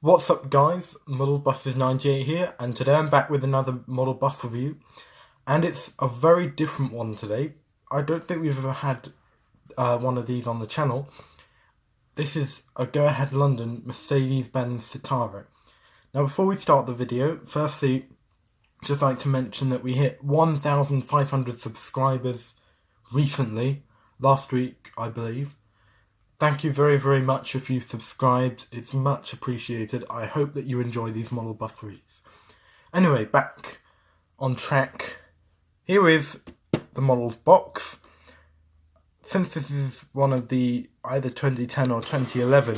What's up guys, Model Bus 98 here, and today I'm back with another Model Bus review, and it's a very different one today. I don't think we've ever had one of these on the channel. This is a Go Ahead London Mercedes-Benz Citaro. Now before we start the video, firstly, just like to mention that we hit 1,500 subscribers recently, last week I believe. Thank you very, very much if you've subscribed. It's much appreciated. I hope that you enjoy these model bus reviews. Anyway, back on track. Here is the model's box. Since this is one of the either 2010 or 2011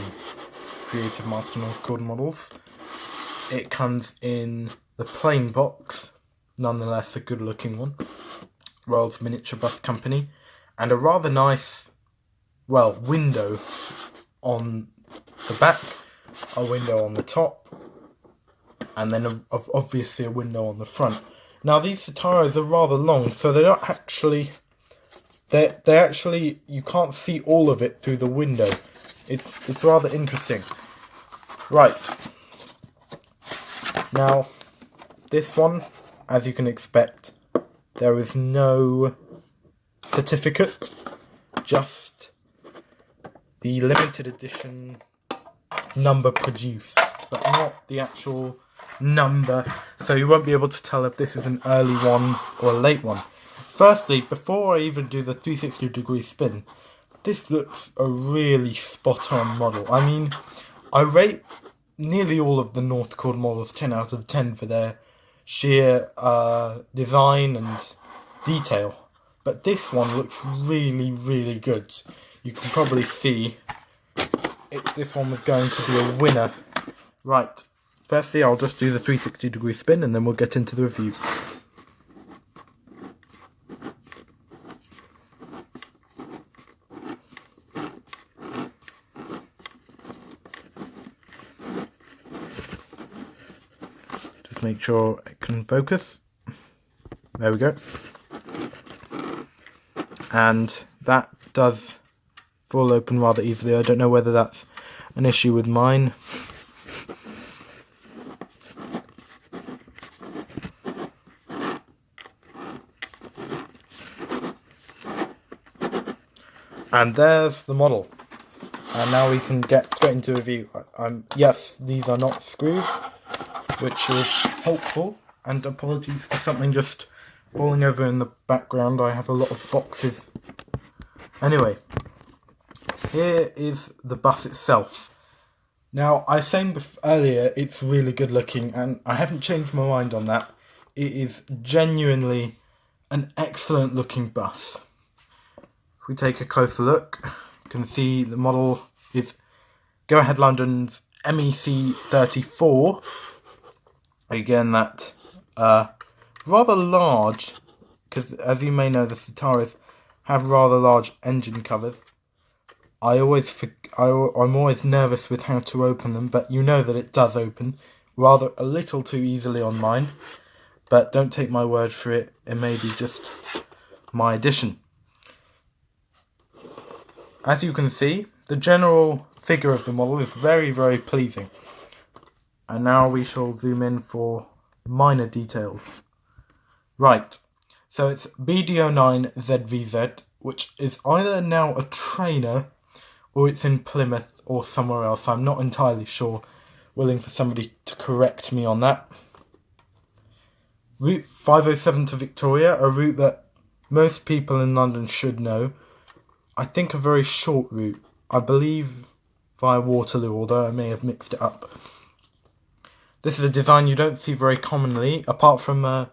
Creative Master Northcord models, it comes in the plain box, nonetheless a good looking one, Rolls Miniature Bus Company, and a rather nice window on the back, a window on the top, and then obviously a window on the front. Now these Citaros are rather long, so they're not actually, they actually, you can't see all of it through the window. It's rather interesting. Right. Now, this one, as you can expect, there is no certificate, just the limited edition number produced, but not the actual number, so you won't be able to tell if this is an early one or a late one. Firstly, before I even do the 360-degree spin, this looks a really spot-on model. I mean, I rate nearly all of the Northcord models 10 out of 10 for their sheer design and detail, but this one looks really, really good. You can probably see this one was going to be a winner. Right, firstly I'll just do the 360-degree spin and then we'll get into the review. Just make sure it can focus. There we go. And that does fall open rather easily. I don't know whether that's an issue with mine. And there's the model. And now we can get straight into review. Yes, these are not screws, which is helpful. And apologies for something just falling over in the background. I have a lot of boxes. Anyway, here is the bus itself. Now, I was saying earlier it's really good looking, and I haven't changed my mind on that. It is genuinely an excellent looking bus. If we take a closer look, you can see the model is Go Ahead London's MEC 34. Again, that rather large, because as you may know, the Citaros have rather large engine covers. I'm always nervous with how to open them, but you know that it does open, rather a little too easily on mine, but don't take my word for it, it may be just my addition. As you can see, the general figure of the model is very, very pleasing. And now we shall zoom in for minor details. Right, so it's BD09ZVZ, which is either now a trainer or it's in Plymouth or somewhere else. I'm not entirely sure. Willing for somebody to correct me on that. Route 507 to Victoria, a route that most people in London should know. I think a very short route. I believe via Waterloo, although I may have mixed it up. This is a design you don't see very commonly, apart from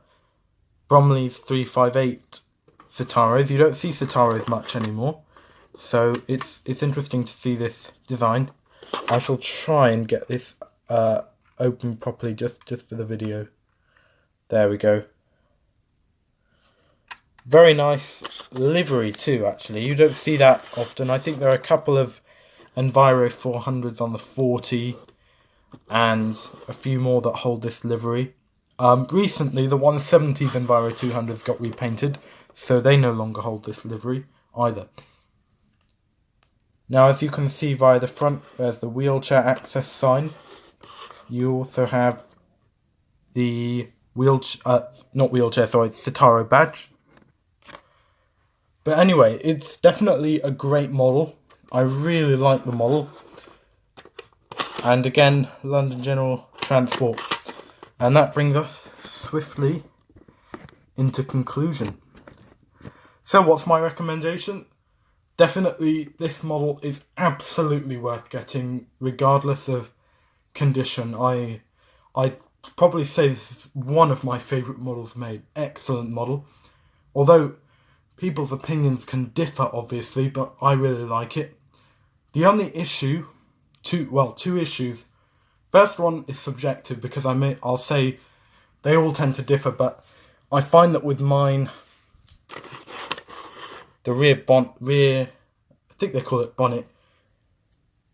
Bromley's 358 Citaros. You don't see Citaros much anymore. So it's interesting to see this design. I shall try and get this open properly just for the video. There we go. Very nice livery too, actually. You don't see that often. I think there are a couple of Enviro 400s on the 40 and a few more that hold this livery. Recently the 170s Enviro 200s got repainted, so they no longer hold this livery either. Now, as you can see via the front, there's the wheelchair access sign. You also have the Citaro badge. But anyway, it's definitely a great model. I really like the model. And again, London General Transport. And that brings us swiftly into conclusion. So what's my recommendation? Definitely this model is absolutely worth getting regardless of condition. I'd probably say this is one of my favourite models made. Excellent model. Although people's opinions can differ obviously, but I really like it. The only issue, two issues. First one is subjective because I'll say they all tend to differ, but I find that with mine, the rear, I think they call it bonnet,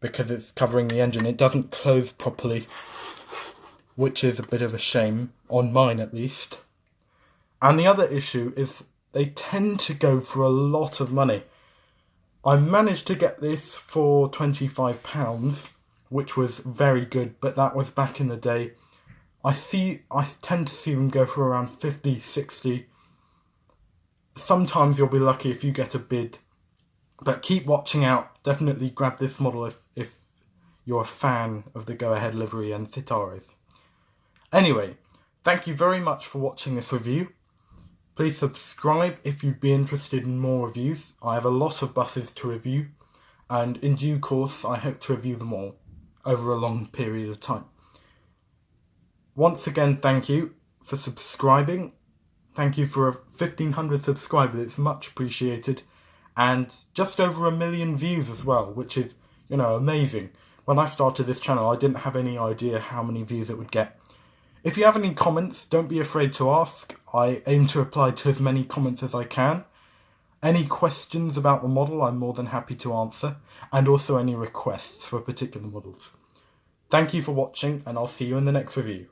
because it's covering the engine, it doesn't close properly, which is a bit of a shame, on mine at least. And the other issue is they tend to go for a lot of money. I managed to get this for £25, which was very good, but that was back in the day. I tend to see them go for around 50, 60. Sometimes you'll be lucky if you get a bid, but keep watching out. Definitely grab this model if you're a fan of the Go Ahead livery and Citaros. Anyway, thank you very much for watching this review. Please subscribe if you'd be interested in more reviews. I have a lot of buses to review, and in due course I hope to review them all over a long period of time. Once again, thank you for subscribing. Thank you for 1,500 subscribers, it's much appreciated. And just over 1 million views as well, which is, amazing. When I started this channel, I didn't have any idea how many views it would get. If you have any comments, don't be afraid to ask. I aim to reply to as many comments as I can. Any questions about the model, I'm more than happy to answer. And also any requests for particular models. Thank you for watching, and I'll see you in the next review.